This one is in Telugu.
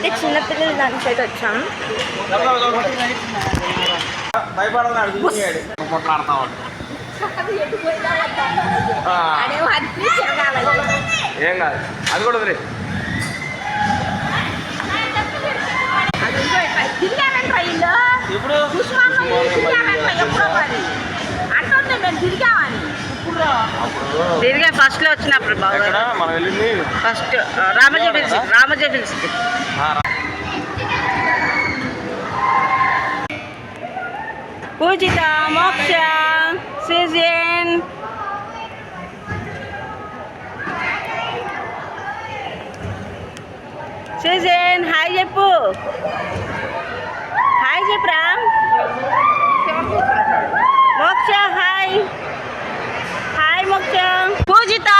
మేమైతే చిన్నపిల్లలు దానికి అయితే వచ్చాం. ఏం కాదు, అది కూడా వదిలే. ఇప్పుడు తిరిగా ఫస్ట్ లో వచ్చినప్పుడు మనం వెళ్ళింది ఫస్ట్ రామజీ హిల్స్. పూజిత, మోక్ష, సీజన్, సీజన్ హాయ్ చెప్పు. హాయ్ చెప్పురా. మోక్ష హాయ్. హాయ్ మోక్ష. పూజిత